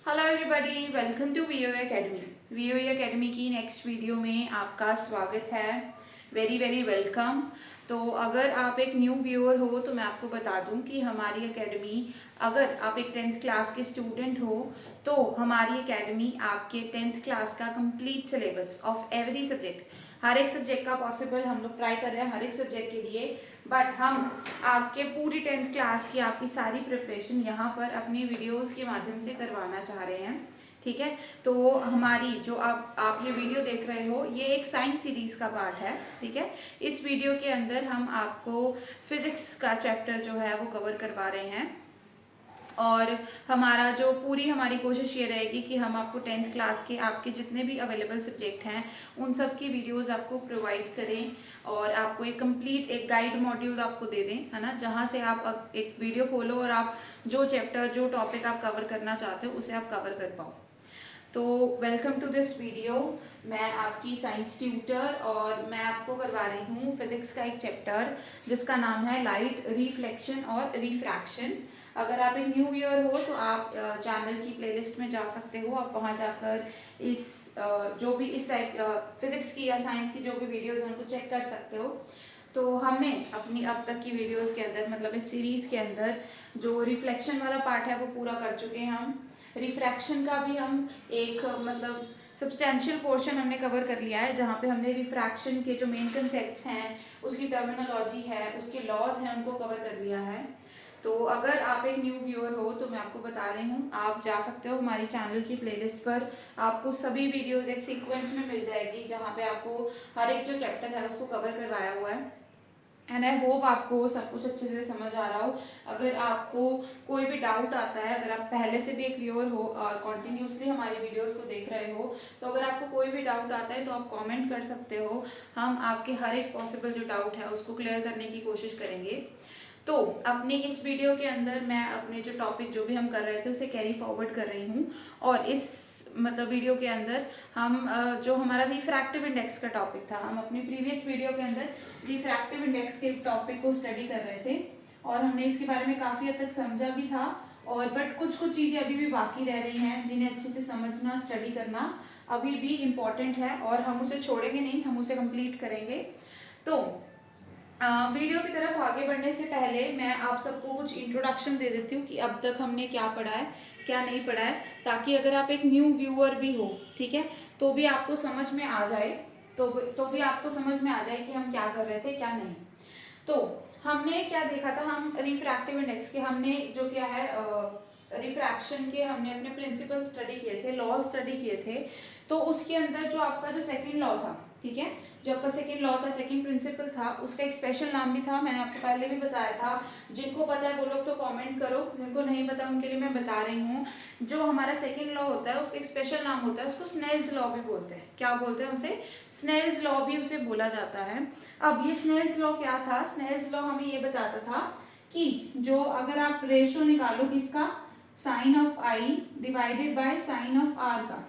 Hello everybody, welcome to VOA academy. VOA academy की next video में आपका स्वागत है। Very very welcome. तो अगर आप एक न्यू व्यूअर हो तो मैं आपको बता दूं कि हमारी एकेडमी, अगर आप एक 10th क्लास के स्टूडेंट हो तो हमारी एकेडमी आपके 10th क्लास का complete syllabus of every subject, हर एक सब्जेक्ट का पॉसिबल हम लोग ट्राई कर रहे हैं हर एक सब्जेक्ट के लिए। बट हम आपके पूरी 10th क्लास की आपकी सारी प्रिपरेशन यहाँ पर अपनी वीडियोस के माध्यम से करवाना चाह रहे हैं। ठीक है, तो हमारी जो आप ये वीडियो देख रहे हो ये एक साइंस सीरीज का पार्ट है। ठीक है, इस वीडियो के अंदर हम आपको फिजिक्स का चैप्टर जो है वो कवर करवा रहे हैं और हमारा जो पूरी हमारी कोशिश ये रहेगी कि हम आपको 10th क्लास के आपके जितने भी अवेलेबल सब्जेक्ट हैं उन सब की वीडियोस आपको प्रोवाइड करें और आपको एक कंप्लीट एक गाइड मॉड्यूल आपको दे दें, है ना, जहाँ से आप एक वीडियो खोलो और आप जो चैप्टर जो टॉपिक आप कवर करना चाहते हो उसे आप कवर कर पाओ। तो वेलकम टू दिस वीडियो। मैं आपकी साइंस ट्यूटर और मैं आपको करवा रही हूँ फिजिक्स का एक चैप्टर जिसका नाम है लाइट, रिफ्लेक्शन और रिफ्रैक्शन। अगर आप एक न्यू ईयर हो तो आप चैनल की प्लेलिस्ट में जा सकते हो, आप वहाँ जाकर इस जो भी इस टाइप फिजिक्स की या साइंस की जो भी वीडियोज हैं उनको चेक कर सकते हो। तो हमने अपनी अब तक की वीडियोस के अंदर, मतलब इस सीरीज के अंदर, जो रिफ्लेक्शन वाला पार्ट है वो पूरा कर चुके हैं हम। रिफ्रैक्शन का भी हम एक मतलब सब्सटैंशियल पोर्शन हमने कवर कर लिया है, जहाँ पे हमने रिफ्रैक्शन के जो मेन कंसेप्ट्स हैं, उसकी टर्मिनोलॉजी है, उसके लॉज हैं, उनको कवर कर लिया है। तो अगर आप एक न्यू व्यूअर हो तो मैं आपको बता रही हूँ आप जा सकते हो हमारी चैनल की प्लेलिस्ट पर। आपको सभी वीडियोस एक सीक्वेंस में मिल जाएगी जहाँ पे आपको हर एक जो चैप्टर है उसको कवर करवाया हुआ है। एंड आई होप आपको सब कुछ अच्छे से समझ आ रहा हो। अगर आपको कोई भी डाउट आता है, अगर आप पहले से भी एक व्यूअर हो और कॉन्टिन्यूसली हमारी वीडियोस को देख रहे हो, तो अगर आपको कोई भी डाउट आता है तो आप कमेंट कर सकते हो। हम आपके हर एक पॉसिबल जो डाउट है उसको क्लियर करने की कोशिश करेंगे। तो अपनी इस वीडियो के अंदर मैं अपने जो टॉपिक जो भी हम कर रहे थे उसे कैरी फॉरवर्ड कर रही हूँ और इस मतलब वीडियो के अंदर हम जो हमारा रिफ्रैक्टिव इंडेक्स का टॉपिक था, हम अपनी प्रीवियस वीडियो के अंदर रिफ्रैक्टिव इंडेक्स के टॉपिक को स्टडी कर रहे थे और हमने इसके बारे में काफ़ी हद तक समझा भी था। और बट कुछ कुछ चीज़ें अभी भी बाकी रह रही हैं जिन्हें अच्छे से समझना, स्टडी करना अभी भी इम्पॉर्टेंट है और हम उसे छोड़ेंगे नहीं, हम उसे कंप्लीट करेंगे। तो वीडियो की तरफ आगे बढ़ने से पहले मैं आप सबको कुछ इंट्रोडक्शन दे देती हूँ कि अब तक हमने क्या पढ़ा है, क्या नहीं पढ़ा है, ताकि अगर आप एक न्यू व्यूअर भी हो, ठीक है, तो भी आपको समझ में आ जाए, तो भी आपको समझ में आ जाए कि हम क्या कर रहे थे क्या नहीं। तो हमने क्या देखा था, हम रिफ्रैक्टिव इंडेक्स के हमने जो क्या है रिफ्रैक्शन के हमने अपने प्रिंसिपल स्टडी किए थे, लॉ स्टडी किए थे। तो उसके अंदर जो आपका जो सेकंड लॉ था, ठीक है, जो आपका सेकंड लॉ था, सेकंड प्रिंसिपल था, उसका एक स्पेशल नाम भी था, मैंने आपको पहले भी बताया था। जिनको पता है वो लोग तो कमेंट करो, जिनको नहीं पता उनके लिए मैं बता रही हूँ। जो हमारा सेकंड लॉ होता है उसका एक स्पेशल नाम होता है, उसको स्नेल्स लॉ भी बोलते हैं। क्या बोलते हैं उसे? स्नेल्स लॉ भी उसे बोला जाता है। अब ये स्नेल्स लॉ क्या था? स्नेल्स लॉ हमें ये बताता था कि जो अगर आप रेशियो निकालो किसका, sine of I divided by sine of R का,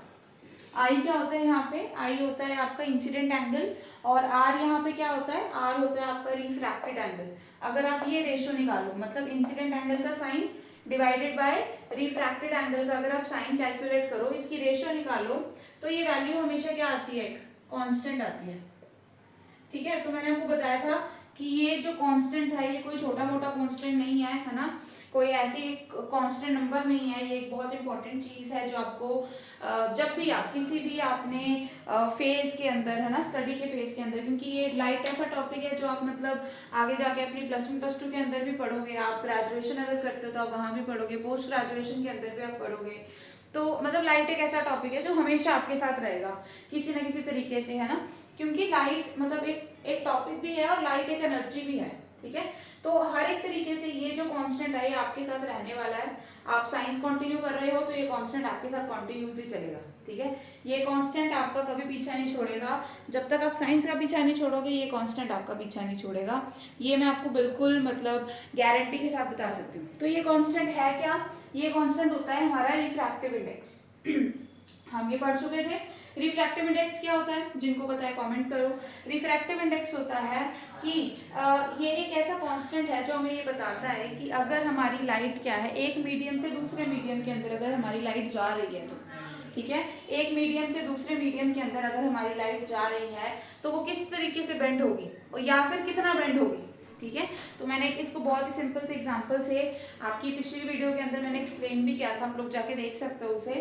आई क्या होता है यहाँ पे? आई होता है आपका इंसिडेंट एंगल और आर यहाँ पे क्या होता है? आर होता है आपका रिफ्रैक्टेड एंगल। अगर आप ये रेशियो निकालो, मतलब इंसिडेंट एंगल का sine divided by refracted angle का अगर आप साइन कैलकुलेट करो, इसकी रेशियो निकालो, तो ये वैल्यू हमेशा क्या आती है? एक कांस्टेंट आती है। ठीक है, तो मैंने आपको बताया था कि ये जो कांस्टेंट है ये कोई छोटा मोटा कांस्टेंट नहीं है ना, कोई ऐसी कांस्टेंट नंबर नहीं है, ये एक बहुत इंपॉर्टेंट चीज है जो आपको जब भी आप किसी भी आपने फेज के अंदर, है ना, स्टडी के फेज के अंदर, क्योंकि ये लाइट ऐसा टॉपिक है जो आप मतलब आगे जाके अपनी +1 +2 के अंदर भी पढ़ोगे, आप ग्रेजुएशन अगर करते हो तो आप वहाँ भी पढ़ोगे, पोस्ट ग्रेजुएशन के अंदर भी आप पढ़ोगे। तो मतलब लाइट एक ऐसा टॉपिक है जो हमेशा आपके साथ रहेगा किसी ना किसी तरीके से, है ना, क्योंकि लाइट मतलब एक टॉपिक भी है और लाइट एक एनर्जी भी है। ठीक है, तो हर एक तरीके से ये जो कांस्टेंट है ये आपके साथ रहने वाला है। आप साइंस कंटिन्यू कर रहे हो तो ये कांस्टेंट आपके साथ कंटिन्यूसली चलेगा। ठीक है, ये कांस्टेंट आपका कभी पीछा नहीं छोड़ेगा, जब तक आप साइंस का पीछा नहीं छोड़ोगे ये कांस्टेंट आपका पीछा नहीं छोड़ेगा। ये मैं आपको बिल्कुल मतलब गारंटी के साथ बता सकती हूँ। तो ये कांस्टेंट है क्या? ये कांस्टेंट होता है हमारा रिफ्रैक्टिव इंडेक्स। हम ये पढ़ चुके थे रिफ्रैक्टिव इंडेक्स क्या होता है, जिनको पता है कमेंट करो। रिफ्रैक्टिव इंडेक्स होता है कि ये एक ऐसा कांस्टेंट है जो हमें ये बताता है कि अगर हमारी लाइट क्या है, एक मीडियम से दूसरे मीडियम के अंदर अगर हमारी लाइट जा रही है तो, ठीक है, एक मीडियम से दूसरे मीडियम के अंदर अगर हमारी लाइट जा रही है तो वो किस तरीके से बेंड होगी और या फिर कितना बेंड होगी, ठीक है। तो मैंने इसको बहुत ही सिंपल से एग्जांपल से आपकी पिछली वीडियो के अंदर मैंने एक्सप्लेन भी किया था, आप लोग जाके देख सकते हो उसे।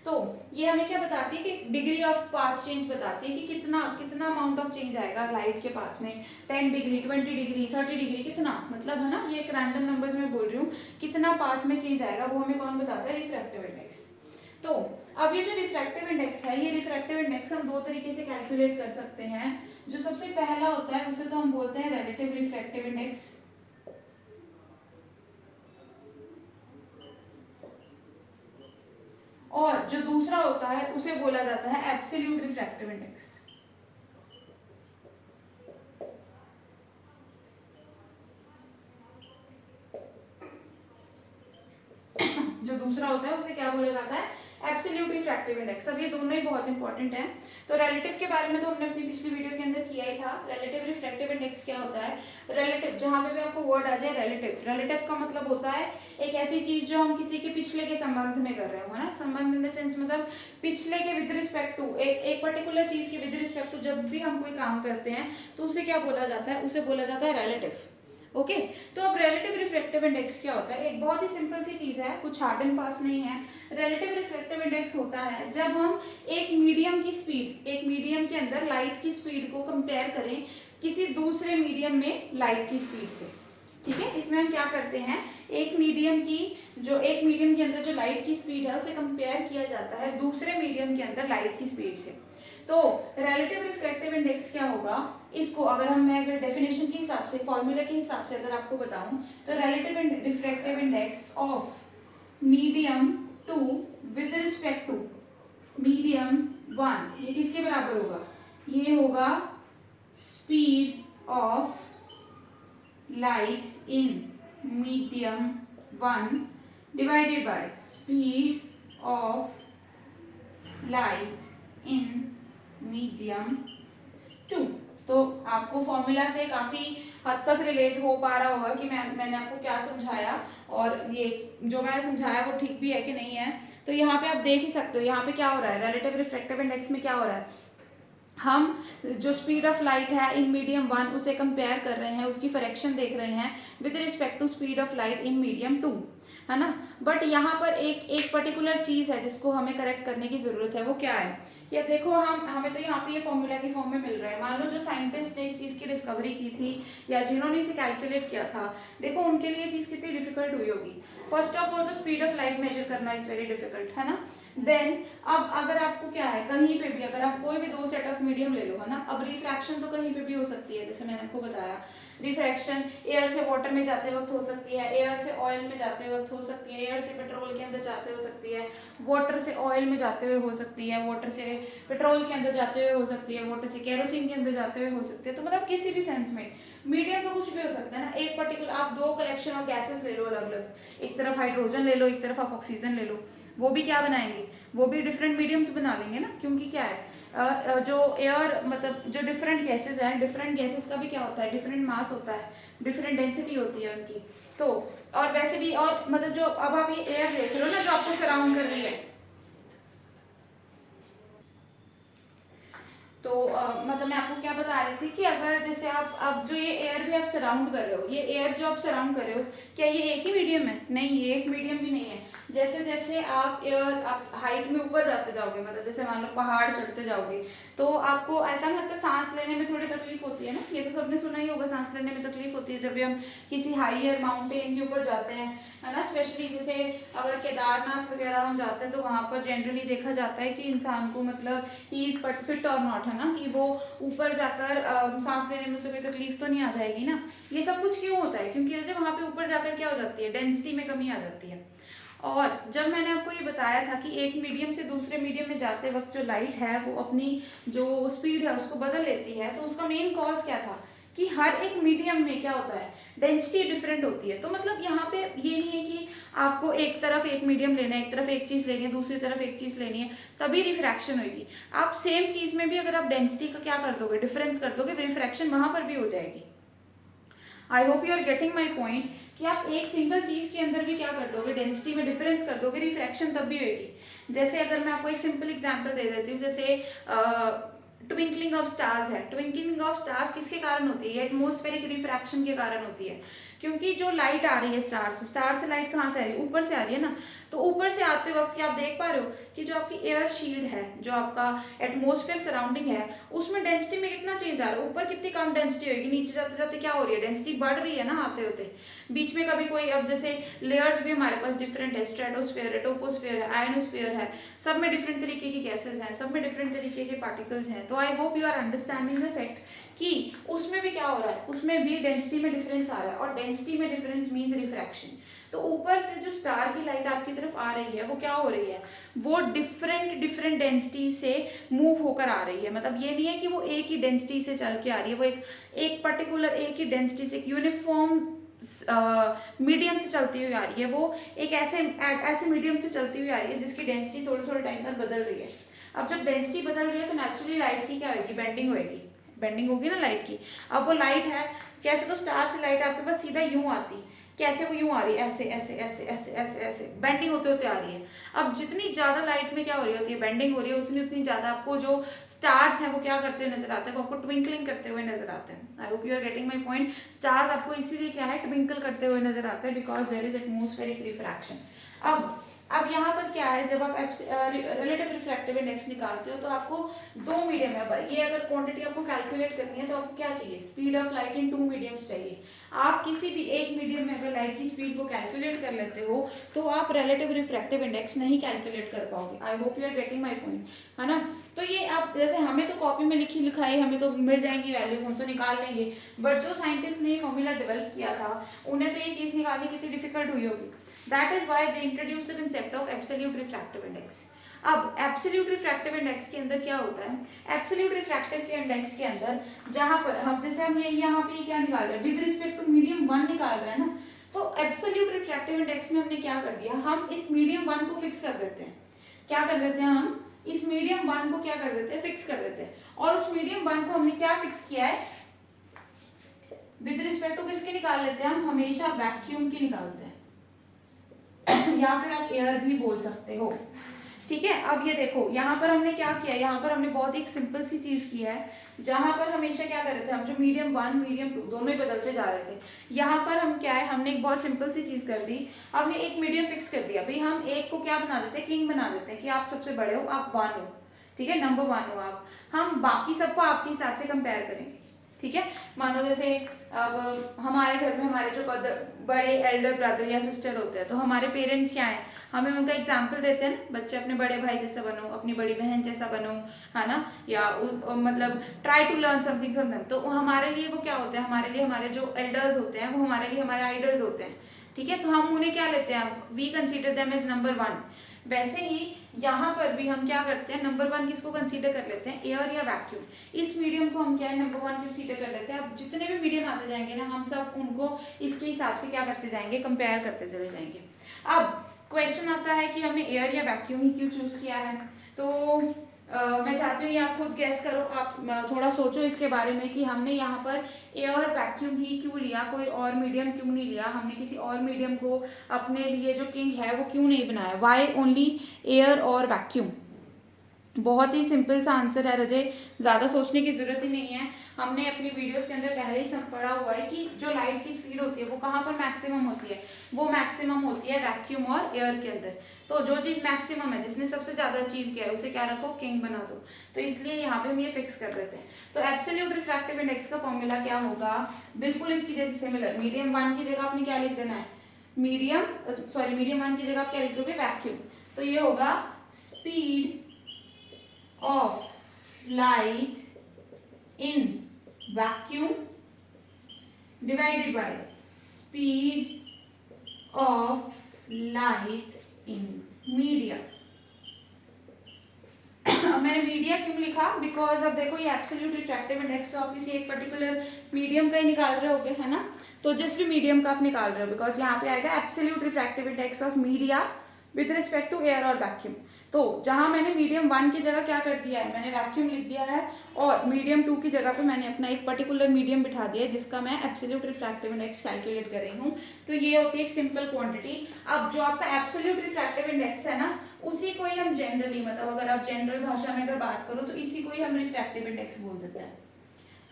तो ये हमें क्या बताती है कि डिग्री ऑफ पाथ चेंज बताती है कि कितना कितना अमाउंट ऑफ चेंज आएगा लाइट के पाथ में, 10 डिग्री, 20 डिग्री, 30 डिग्री, कितना, मतलब है ना, ये एक रैंडम नंबर्स में बोल रही हूँ, कितना पाथ में चेंज आएगा वो हमें कौन बताता है, रिफ्रैक्टिव इंडेक्स। तो अब ये जो रिफ्रैक्टिव इंडेक्स है, ये रिफ्रैक्टिव इंडेक्स हम दो तरीके से कैलकुलेट कर सकते हैं। जो सबसे पहला होता है उसे तो हम बोलते हैं रिलेटिव रिफ्रैक्टिव इंडेक्स, और जो दूसरा होता है उसे बोला जाता है एब्सोल्यूट रिफ्रैक्टिव इंडेक्स। जो दूसरा होता है उसे क्या बोला जाता है, एब्सोल्यूट रिफ्रैक्टिव इंडेक्स। अब ये दोनों ही बहुत इंपॉर्टेंट हैं। तो रिलेटिव के बारे में तो हमने अपनी पिछली वीडियो के अंदर किया ही था। रिलेटिव रिफ्रैक्टिव इंडेक्स क्या होता है, रिलेटिव, जहां पे भी आपको वर्ड आ जाए रिलेटिव, रिलेटिव का मतलब होता है एक ऐसी चीज जो हम किसी के पिछले के संबंध में कर रहे हो, है ना, संबंध इन द सेंस मतलब पिछले के विद रिस्पेक्ट टू, एक पर्टिकुलर चीज के विद रिस्पेक्ट टू जब भी हम कोई काम करते हैं तो उसे क्या बोला जाता है, उसे बोला जाता है रिलेटिव। ओके तो अब रिलेटिव रिफ्रैक्टिव इंडेक्स क्या होता है, एक बहुत ही सिंपल सी चीज है, कुछ हार्ड एंड फास्ट नहीं है। रिलेटिव रिफ्रैक्टिव इंडेक्स होता है जब हम एक मीडियम की स्पीड, एक मीडियम के अंदर लाइट की स्पीड को कंपेयर करें किसी दूसरे मीडियम में लाइट की स्पीड से, ठीक है। इसमें हम क्या करते हैं, एक मीडियम के अंदर जो लाइट की स्पीड है उसे कंपेयर किया जाता है दूसरे मीडियम के अंदर लाइट की स्पीड से। तो रिलेटिव रिफ्रैक्टिव इंडेक्स क्या होगा, इसको अगर मैं अगर डेफिनेशन के हिसाब से, फॉर्मूला के हिसाब से अगर आपको बताऊं तो relative refractive index of medium 2 with respect to medium 1, ये किसके बराबर होगा, ये होगा speed of light in medium 1 divided by speed of light in medium 2। तो आपको फॉर्मूला से काफी हद तक रिलेट हो पा रहा होगा कि मैंने आपको क्या समझाया और ये जो मैंने समझाया वो ठीक भी है कि नहीं है। तो यहाँ पे आप देख ही सकते हो यहाँ पे क्या हो रहा है, रिलेटिव रिफ्रैक्टिव इंडेक्स में क्या हो रहा है, हम जो स्पीड ऑफ लाइट है इन मीडियम 1 उसे कंपेयर कर रहे हैं, उसकी फ्रैक्शन देख रहे हैं with respect to speed of light in medium 2, है ना। बट यहाँ पर एक पर्टिकुलर चीज है जिसको हमें करेक्ट करने की जरूरत है, वो क्या है, या देखो हमें तो यहाँ पे ये फॉर्मूला की फॉर्म में मिल रहा है। मान लो जो साइंटिस्ट ने इस चीज की डिस्कवरी की थी या जिन्होंने इसे कैलकुलेट किया था, देखो उनके लिए चीज कितनी डिफिकल्ट हुई होगी। फर्स्ट ऑफ ऑल तो स्पीड ऑफ लाइट मेजर करना इज वेरी डिफिकल्ट, है ना। देन अब अगर आपको क्या है, कहीं पे भी अगर आप कोई भी दो सेट ऑफ मीडियम ले लो, है ना, अब रिफ्रैक्शन तो कहीं पे भी हो सकती है, जैसे मैंने आपको बताया रिफ्रैक्शन एयर से वाटर में जाते वक्त हो सकती है, एयर से ऑयल में जाते वक्त हो सकती है, एयर से पेट्रोल के अंदर जाते हो सकती है, वाटर से ऑयल में जाते हुए हो सकती है, वाटर से पेट्रोल के अंदर जाते हुए हो सकती है, वाटर से केरोसिन के अंदर जाते हुए हो सकती है। तो मतलब किसी भी सेंस में मीडियम तो कुछ भी हो सकता है ना। एक पर्टिकुलर आप दो कलेक्शन ऑफ गैसेस ले लो अलग अलग, एक तरफ हाइड्रोजन ले लो, एक तरफ आप ऑक्सीजन ले लो, वो भी क्या बनाएंगे, वो भी डिफरेंट मीडियम्स बना लेंगे ना, क्योंकि क्या है जो एयर मतलब जो डिफरेंट गैसेस हैं, डिफरेंट गैसेस का भी क्या होता है, डिफरेंट मास होता है, डिफरेंट डेंसिटी होती है उनकी। तो और वैसे भी और मतलब जो अब आप ये एयर देख रहे हो ना जो आपको सराउंड कर रही है, तो मतलब मैं आपको क्या बता रही थी कि अगर जैसे आप अब जो ये एयर भी आप सराउंड कर रहे हो, ये एयर जो आप सराउंड कर रहे हो, क्या ये एक ही मीडियम है, नहीं, ये एक मीडियम भी नहीं है। जैसे जैसे आप एयर आप हाइट में ऊपर जाते जाओगे, मतलब जैसे मान लो पहाड़ चढ़ते जाओगे, तो आपको ऐसा नहीं लगता सांस लेने में थोड़ी तकलीफ होती है ना, ये तो सबने सुना ही होगा, सांस लेने में तकलीफ होती है जब भी हम किसी हाईयर माउंटेन के ऊपर जाते हैं, है ना। स्पेशली जैसे अगर केदारनाथ वगैरह हम जाते हैं तो वहाँ पर जनरली देखा जाता है कि इंसान को मतलब ही इज फिट और नॉट, है ना, कि वो ऊपर जाकर सांस लेने में उसे कोई तकलीफ तो नहीं आ जाएगी ना। ये सब कुछ क्यों होता है, क्योंकि जैसे वहाँ पे ऊपर जाकर क्या हो जाती है, डेंसिटी में कमी आ जाती है। और जब मैंने आपको ये बताया था कि एक मीडियम से दूसरे मीडियम में जाते वक्त जो लाइट है वो अपनी जो स्पीड है उसको बदल लेती है, तो उसका मेन कॉज क्या था कि हर एक मीडियम में क्या होता है, डेंसिटी डिफरेंट होती है। तो मतलब यहाँ पे ये नहीं है कि आपको एक तरफ एक मीडियम लेना है, एक तरफ एक चीज़ लेनी है, दूसरी तरफ एक चीज़ लेनी है, तभी रिफ्रैक्शन होगी। आप सेम चीज़ में भी अगर आप डेंसिटी का क्या कर दोगे, डिफरेंस कर दोगे, रिफ्रैक्शन वहाँ पर भी हो जाएगी। I hope you are getting my point कि आप एक सिंगल चीज़ के अंदर भी क्या कर दोगे, डेंसिटी में डिफरेंस कर दोगे, रिफ्रैक्शन तब भी होगी। जैसे अगर मैं आपको एक सिंपल एग्जांपल दे देती हूँ, जैसे ट्विंकलिंग ऑफ स्टार्स है। ट्विंकलिंग ऑफ स्टार्स किसके कारण होती है, एटमॉस्फेरिक रिफ्रैक्शन के कारण होती है। क्योंकि जो लाइट आ रही है स्टार से लाइट कहाँ से आ रही है, ऊपर से आ रही है ना। तो ऊपर से आते वक्त क्या आप देख पा रहे हो कि जो आपकी एयर शील्ड है, जो आपका एटमॉस्फेयर सराउंडिंग है, उसमें डेंसिटी में कितना चेंज आ रहा है, ऊपर कितनी कम डेंसिटी होगी, नीचे जाते जाते क्या हो रही है, डेंसिटी बढ़ रही है ना आते होते। बीच में कभी कोई, अब जैसे लेयर्स भी हमारे पास डिफरेंट है, स्ट्रेटोस्फेयर है, टोपोस्फेयर है, आयनोस्फेयर है, सब में डिफरेंट तरीके की गैसेज हैं, सब में डिफरेंट तरीके के पार्टिकल्स हैं। तो I hope you are understanding the fact कि उसमें भी क्या हो रहा है, उसमें भी डेंसिटी में डिफरेंस आ रहा है, और डेंसिटी में डिफरेंस मीन्स रिफ्रैक्शन। तो ऊपर से जो स्टार की लाइट आपकी तरफ आ रही है, वो क्या हो रही है, वो डिफरेंट डेंसिटी से मूव होकर आ रही है। मतलब ये नहीं है कि वो एक ही डेंसिटी से चल के आ रही है, वो एक पर्टिकुलर एक ही डेंसिटी से, यूनिफॉर्म मीडियम से चलती हुई आ रही है। वो एक ऐसे मीडियम से चलती हुई आ रही है जिसकी डेंसिटी थोड़े थोड़े टाइम बाद बदल रही है। अब जब डेंसिटी बदल रही है तो नेचुरली लाइट की क्या होगी, बेंडिंग होगी, बेंडिंग होगी ना लाइट की। अब वो लाइट है कैसे, तो स्टार से लाइट आपके पास सीधा यूं आती, कैसे वो यूं आ रही है, ऐसे ऐसे ऐसे ऐसे ऐसे ऐसे बेंडिंग होते होते आ रही है। अब जितनी ज्यादा लाइट में क्या हो रही होती है, बेंडिंग हो रही है, उतनी उतनी ज्यादा आपको जो स्टार्स हैं वो क्या करते हुए नजर आते हैं, वो आपको ट्विंकलिंग करते हुए नजर आते हैं। I hope you are getting my point. Stars आपको इसीलिए क्या है, ट्विंकल करते हुए नजर आते हैं, because there is atmospheric refraction. अब यहाँ पर क्या है, जब आप रिलेटिव रिफ्रैक्टिव इंडेक्स निकालते हो तो आपको दो मीडियम है, ये अगर क्वांटिटी आपको कैलकुलेट करनी है तो आपको क्या चाहिए, speed of light in two mediums चाहिए। आप किसी भी एक मीडियम में अगर लाइट की स्पीड को कैलकुलेट कर लेते हो तो आप रिलेटिव रिफ्रैक्टिव इंडेक्स नहीं कैलकुलेट कर पाओगे। I hope you are getting my point, है ना। तो ये आप जैसे हमें तो कॉपी में लिखाई हमें तो मिल जाएंगी वैल्यूज, हम तो निकाल लेंगे, बट जो साइंटिस्ट ने फॉर्मूला डेवलप किया था उन्हें तो ये चीज निकालनी कितनी डिफिकल्ट हुई होगी। That is why they introduced the concept of absolute refractive index. अब एब्सोल्यूट रिफ्रैक्टिव इंडेक्स के अंदर क्या होता है, एब्सोल्यूट रिफ्रैक्टिव के इंडेक्स के अंदर जहां पर हम जैसे हम ये यहाँ पे क्या निकाल रहे हैं, विद रिस्पेक्ट टू मीडियम 1 निकाल रहे हैं ना, तो एब्सोल्यूट रिफ्रैक्टिव इंडेक्स में हमने क्या कर दिया, हम इस मीडियम 1 को फिक्स कर देते हैं। क्या कर देते हैं, हम इस मीडियम 1 को क्या कर देते हैं, फिक्स कर देते हैं। और उस मीडियम 1 को हमने क्या फिक्स किया है, विद रिस्पेक्ट टू किसके निकाल लेते हैं, हम हमेशा वैक्यूम की निकालते हैं या फिर आप एयर भी बोल सकते हो, ठीक है। अब ये देखो यहाँ पर हमने क्या किया, यहाँ पर हमने बहुत एक सिंपल सी चीज की है, जहां पर हमेशा क्या कर रहे थे हम, जो मीडियम 1 मीडियम 2 दोनों ही बदलते जा रहे थे, यहाँ पर हम क्या है, हमने एक बहुत सिंपल सी चीज कर दी, हमने एक मीडियम फिक्स कर दिया। भाई हम एक को क्या बना देते हैं, किंग बना देते हैं कि आप सबसे बड़े हो, आप 1 हो, ठीक है, नंबर 1 हो आप। हम बाकी सबको आपके हिसाब से कंपेयर करेंगे, ठीक है। मानो जैसे अब हमारे घर में हमारे जो बड़े एल्डर ब्रदर या सिस्टर होते हैं, तो हमारे पेरेंट्स क्या हैं, हमें उनका एग्जाम्पल देते हैं ना, बच्चे अपने बड़े भाई जैसा बनो, अपनी बड़ी बहन जैसा बनो, है ना, या मतलब try to learn something from them. तो हमारे लिए वो क्या होते हैं, हमारे लिए हमारे जो एल्डर्स होते हैं वो हमारे लिए हमारे आइडल्स होते हैं, ठीक है। तो हम उन्हें क्या लेते हैं, we consider them as number 1। वैसे ही यहाँ पर भी हम क्या करते हैं, नंबर 1 किसको कंसीडर कर लेते हैं, एयर या वैक्यूम। इस मीडियम को हम क्या है, नंबर 1 कंसीडर कर लेते हैं। अब जितने भी मीडियम आते जाएंगे ना, हम सब उनको इसके हिसाब से क्या करते जाएंगे, कंपेयर करते चले जाएंगे। अब क्वेश्चन आता है कि हमने एयर या वैक्यूम ही क्यों चूज किया है। तो मैं चाहती हूँ ये आप खुद गैस करो, आप थोड़ा सोचो इसके बारे में कि हमने यहाँ पर एयर वैक्यूम ही क्यों लिया, कोई और मीडियम क्यों नहीं लिया, हमने किसी और मीडियम को अपने लिए जो किंग है वो क्यों नहीं बनाया, वाई ओनली एयर और वैक्यूम। बहुत ही सिंपल सा आंसर है रजय, ज़्यादा सोचने की ज़रूरत ही नहीं है। हमने अपनी वीडियोस के अंदर पहले ही सब पढ़ा हुआ है कि जो लाइट की स्पीड होती है वो कहाँ पर मैक्सिमम होती है, वो मैक्सिमम होती है वैक्यूम और एयर के अंदर। तो जो चीज़ मैक्सिमम है, जिसने सबसे ज़्यादा अचीव किया है, उसे क्या रखो, किंग बना दो। तो इसलिए यहाँ पे हम ये फिक्स कर देते हैं। तो एब्सोल्यूट रिफ्रैक्टिव इंडेक्स का फॉर्मूला क्या होगा, बिल्कुल इसकी जैसे सिमिलर, मीडियम 1 की जगह आपने क्या लिख देना है, मीडियम 1 की जगह आप क्या लिख दोगे, वैक्यूम। तो ये होगा speed of light in vacuum divided by speed of light in medium, मैंने मीडिया क्यों लिखा, बिकॉज अब देखो ये एब्सोल्यूट रिफ्रैक्टिव इंडेक्स तो आप किसी एक पर्टिकुलर मीडियम का ही निकाल रहे होगे, है ना। तो जिस भी मीडियम का आप निकाल रहे हो, बिकॉज यहाँ पे आएगा absolute refractive index of media with respect to air और वैक्यूम। तो जहाँ मैंने मीडियम 1 की जगह क्या कर दिया है, मैंने वैक्यूम लिख दिया है, और मीडियम 2 की जगह पे मैंने अपना एक पर्टिकुलर मीडियम बिठा दिया है जिसका मैं एब्सोल्यूट रिफ्रैक्टिव इंडेक्स कैलकुलेट कर रही हूँ। तो ये होती है एक सिंपल क्वांटिटी। अब जो आपका एब्सोल्यूट रिफ्रैक्टिव इंडेक्स है ना, उसी को ही हम जनरली, मतलब अगर आप जनरल भाषा में अगर बात करो तो इसी को ही हम रिफ्रैक्टिव इंडेक्स बोल देते हैं,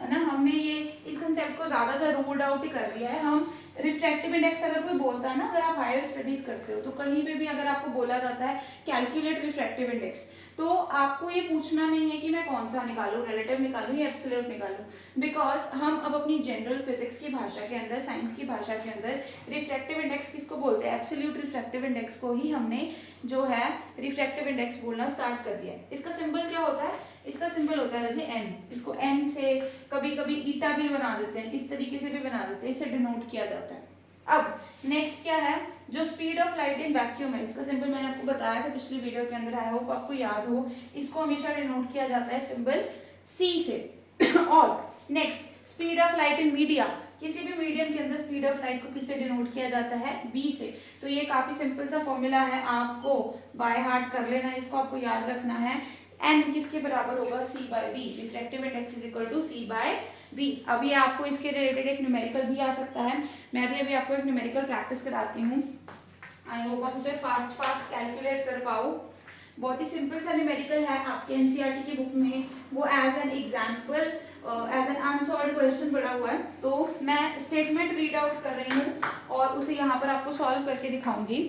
है ना। हमने ये इस कंसेप्ट को ज्यादातर रूल्ड आउट ही कर लिया है। हम रिफ्रैक्टिव इंडेक्स अगर कोई बोलता है ना, अगर आप हायर स्टडीज करते हो तो कहीं पे भी अगर आपको बोला जाता है कैलकुलेट रिफ्रैक्टिव इंडेक्स, तो आपको ये पूछना नहीं है कि मैं कौन सा निकालूं, रिलेटिव निकालूं या एब्सोल्यूट निकालूं, बिकॉज हम अब अपनी जनरल फिजिक्स की भाषा के अंदर, साइंस की भाषा के अंदर रिफ्रैक्टिव इंडेक्स किसको बोलते हैं, एब्सोल्यूट रिफ्रैक्टिव इंडेक्स को ही हमने जो है रिफ्रैक्टिव इंडेक्स बोलना स्टार्ट कर दिया है। इसका सिंबल क्या होता है, इसका सिंबल होता है जैसे एन, इसको एन से कभी कभी ईटा भी बना देते हैं, इस तरीके से भी बना देते हैं, इसे डिनोट किया जाता है। अब नेक्स्ट क्या है, जो speed of light in vacuum है, इसका सिंबल मैंने आपको बताया था पिछली वीडियो के अंदर, आया हो आपको याद हो, इसको हमेशा डिनोट किया जाता है सिंबल सी से। और next speed of light in media, किसी भी मीडियम के अंदर स्पीड ऑफ लाइट को किससे डिनोट किया जाता है, बी से। तो ये काफी सिंपल सा फॉर्मूला है, आपको बाय हार्ट कर लेना है, इसको आपको याद रखना है। एन किसके बराबर होगा, c by b, refractive index is equal to C by b. अभी आपको इसके रिलेटेड एक न्यूमेरिकल भी आ सकता है, मैं भी अभी आपको एक न्यूमेरिकल प्रैक्टिस कराती हूँ, आई होप आप उसे फास्ट कैलकुलेट कर पाओ। बहुत ही सिंपल सा न्यूमेरिकल है, आपके एनसीईआरटी की बुक में वो as an example, as an unsolved question पड़ा हुआ है। तो मैं स्टेटमेंट रीड आउट कर रही हूँ और उसे यहाँ पर आपको सॉल्व करके दिखाऊंगी।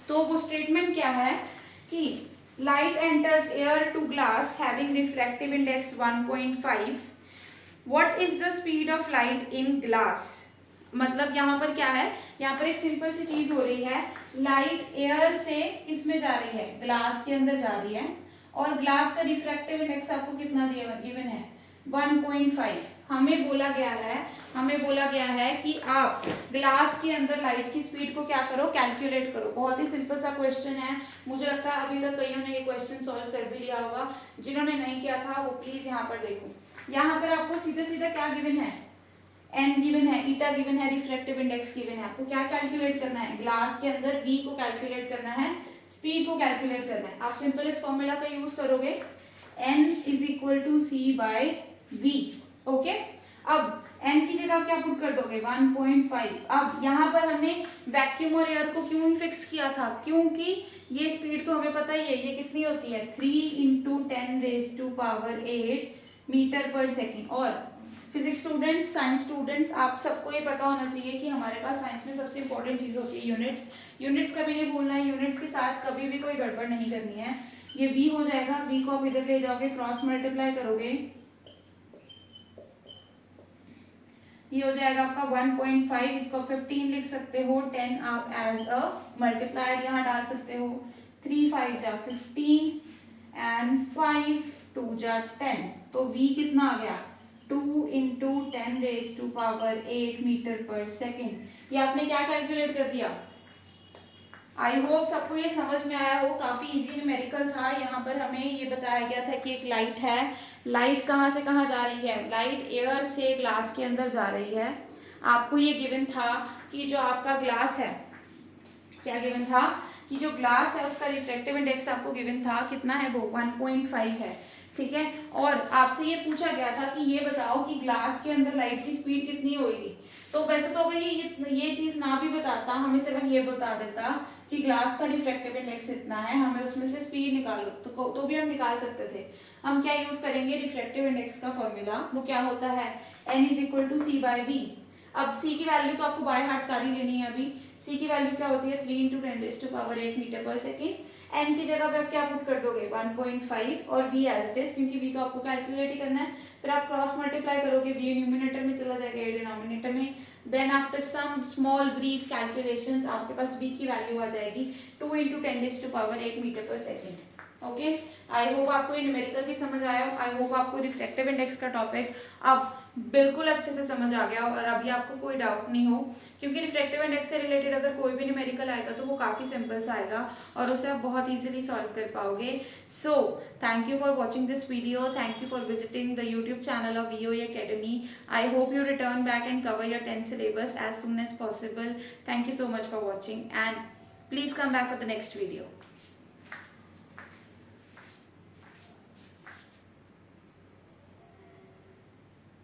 तो वो स्टेटमेंट क्या है कि light enters air to glass having refractive index 1.5. What is the speed of light in glass? मतलब यहाँ पर क्या है, यहाँ पर एक सिंपल सी चीज हो रही है, लाइट एयर से किस में जा रही है, ग्लास के अंदर जा रही है, और ग्लास का रिफ्रैक्टिव इंडेक्स आपको कितना दिया गिवन है, 1.5। हमें बोला गया है कि आप ग्लास के अंदर लाइट की स्पीड को क्या करो, कैलकुलेट करो। बहुत ही सिंपल सा क्वेश्चन है, मुझे लगता है अभी तक कईयों ने ये क्वेश्चन सॉल्व कर भी लिया होगा, जिन्होंने नहीं किया था वो प्लीज यहाँ पर देखो। यहाँ पर आपको सीधा क्या गिवन है, एन गिवन है, ईटा गिवन है, रिफ्रैक्टिव इंडेक्स गिवन है। आपको क्या कैलकुलेट करना है, ग्लास के अंदर वी को कैलकुलेट करना है, स्पीड को कैलकुलेट करना है। आप सिंपल इस फॉर्मूला का यूज करोगे, n is equal to C by V. Okay, अब n की जगह क्या पुट कर दोगे, 1.5। अब यहाँ पर हमने वैक्यूम और एयर को क्यों फिक्स किया था, क्योंकि ये स्पीड तो हमें पता ही है, ये कितनी होती है, 3 × 10⁸ मीटर पर सेकेंड। और फिजिक्स स्टूडेंट्स, साइंस स्टूडेंट्स, आप सबको ये पता होना चाहिए कि हमारे पास साइंस में सबसे इंपॉर्टेंट चीज होती है यूनिट्स कभी नहीं भूलना है, यूनिट्स के साथ कभी भी कोई गड़बड़ नहीं करनी है। ये v हो जाएगा, v को आप इधर ले जाओगे, क्रॉस मल्टीप्लाई करोगे, ये हो जाएगा आपका 1.5, इसको 15 लिख सकते हो, 10 आप एज अ मल्टीप्लायर यहाँ डाल सकते हो, 3 5 जा 15 एंड 5 2 जा 10। तो v कितना आ गया, 2 × 10⁸ मीटर पर सेकेंड। ये आपने क्या कैलकुलेट कर दिया, आई होप सबको ये समझ में आया हो, काफी इजी न्यूमेरिकल था। यहाँ पर हमें ये बताया गया था कि एक लाइट है, लाइट कहाँ से कहाँ जा रही है, लाइट एयर से ग्लास के अंदर जा रही है। आपको ये गिवन था कि जो आपका ग्लास है, क्या गिवन था कि जो ग्लास है उसका रिफ्रैक्टिव इंडेक्स आपको गिवन था, कितना है वो, 1.5 है, ठीक है। और आपसे ये पूछा गया था कि ये बताओ कि ग्लास के अंदर लाइट की स्पीड कितनी होगी। तो वैसे तो अगर ये चीज ना भी बताता, हमें सिर्फ ये बता देता कि ग्लास का रिफ्रैक्टिव इंडेक्स इतना है, हमें उसमें से स्पीड निकालो, तो भी हम निकाल सकते थे। हम क्या यूज करेंगे, रिफ्रैक्टिव इंडेक्स का फॉर्मूला, वो क्या होता है, n is equal to C by V. अब c की वैल्यू तो आपको बाय हार्ट कर ही लेनी है। अभी c की वैल्यू क्या होती है, 3 × 10⁸ मीटर पर सेकेंड। n की जगह पे आप क्या पुट कर दोगे, 1.5 और v एज इट इज, क्योंकि v तो आपको कैलकुलेट ही करना है। फिर आप क्रॉस मल्टीप्लाई करोगे, v न्यूमिनेटर में चला जाएगा, a डिनोमिनेटर में। Then after some small brief calculations आपके पास v की वैल्यू आ जाएगी 2 × 10⁸ मीटर पर सेकेंड। ओके, आई होप आपको ये न्यूमेरिकल भी समझ आया हो। आई होप आपको रिफ्रैक्टिव इंडेक्स का टॉपिक अब बिल्कुल अच्छे से समझ आ गया हो और अभी आपको कोई डाउट नहीं हो, क्योंकि रिफ्रैक्टिव इंडेक्स से रिलेटेड अगर कोई भी न्यूमेरिकल आएगा तो वो काफ़ी सिंपल सा आएगा और उसे आप बहुत इजीली सॉल्व कर पाओगे। So thank you for watching this video, thank you for visiting the YouTube channel of VOE Academy. I hope you return back and cover your 10th syllabus as soon as possible. Thank you so much for watching and please come back for the next video.